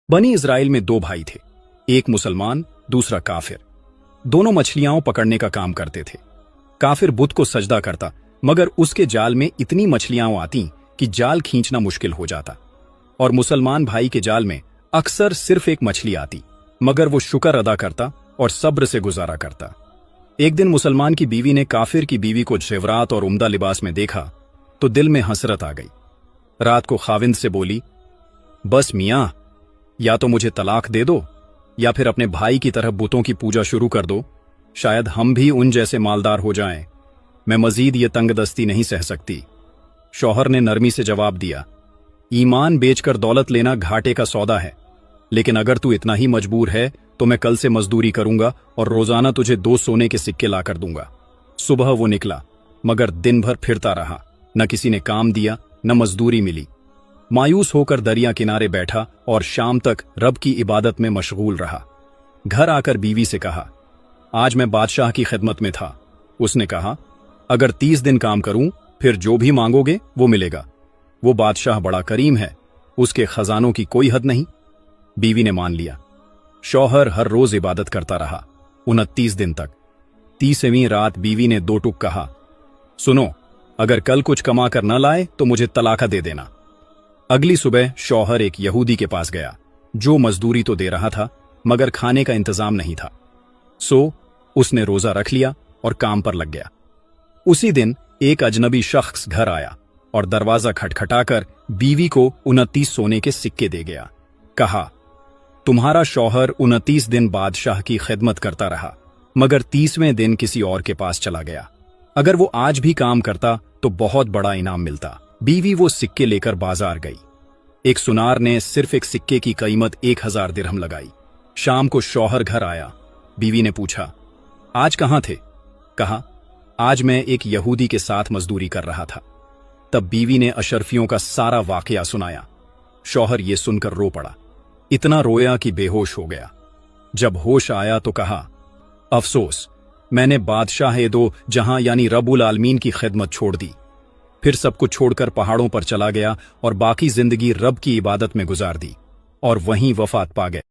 बनी इजराइल में दो भाई थे, एक मुसलमान दूसरा काफिर। दोनों मछलियां पकड़ने का काम करते थे। काफिर बुत को सजदा करता, मगर उसके जाल में इतनी मछलियां आती कि जाल खींचना मुश्किल हो जाता। और मुसलमान भाई के जाल में अक्सर सिर्फ एक मछली आती, मगर वो शुक्र अदा करता और सब्र से गुजारा करता। एक दिन मुसलमान की बीवी ने काफिर की बीवी को जेवरात और उम्दा लिबास में देखा तो दिल में हसरत आ गई। रात को खाविंद से बोली, बस मियां, या तो मुझे तलाक दे दो या फिर अपने भाई की तरह बुतों की पूजा शुरू कर दो। शायद हम भी उन जैसे मालदार हो जाएं। मैं मजीद ये तंगदस्ती नहीं सह सकती। शौहर ने नरमी से जवाब दिया, ईमान बेचकर दौलत लेना घाटे का सौदा है, लेकिन अगर तू इतना ही मजबूर है तो मैं कल से मजदूरी करूंगा और रोजाना तुझे 2 सोने के सिक्के ला कर दूंगा। सुबह वो निकला, मगर दिन भर फिरता रहा। न किसी ने काम दिया, न मजदूरी मिली। मायूस होकर दरिया किनारे बैठा और शाम तक रब की इबादत में मशगूल रहा। घर आकर बीवी से कहा, आज मैं बादशाह की खिदमत में था। उसने कहा, अगर 30 दिन काम करूं फिर जो भी मांगोगे वो मिलेगा। वो बादशाह बड़ा करीम है, उसके खजानों की कोई हद नहीं। बीवी ने मान लिया। शौहर हर रोज इबादत करता रहा 29 दिन तक। 30वीं रात बीवी ने 2 टुक कहा, सुनो, अगर कल कुछ कमा कर न लाए तो मुझे तलाका दे देना। अगली सुबह शौहर एक यहूदी के पास गया, जो मजदूरी तो दे रहा था मगर खाने का इंतजाम नहीं था। सो उसने रोजा रख लिया और काम पर लग गया। उसी दिन एक अजनबी शख्स घर आया और दरवाजा खटखटाकर बीवी को 29 सोने के सिक्के दे गया। कहा, तुम्हारा शौहर 29 दिन बादशाह की खिदमत करता रहा, मगर 30वें दिन किसी और के पास चला गया। अगर वो आज भी काम करता तो बहुत बड़ा इनाम मिलता। बीवी वो सिक्के लेकर बाजार गई। एक सुनार ने सिर्फ एक सिक्के की कीमत 1000 दिरहम लगाई। शाम को शौहर घर आया। बीवी ने पूछा, आज कहां थे? कहा, आज मैं एक यहूदी के साथ मजदूरी कर रहा था। तब बीवी ने अशरफियों का सारा वाकया सुनाया। शौहर ये सुनकर रो पड़ा, इतना रोया कि बेहोश हो गया। जब होश आया तो कहा, अफसोस, मैंने बादशाह दो जहां यानी रब्बुल आलमीन की खिदमत छोड़ दी। फिर सब कुछ छोड़कर पहाड़ों पर चला गया और बाकी जिंदगी रब की इबादत में गुजार दी और वहीं वफात पा गए।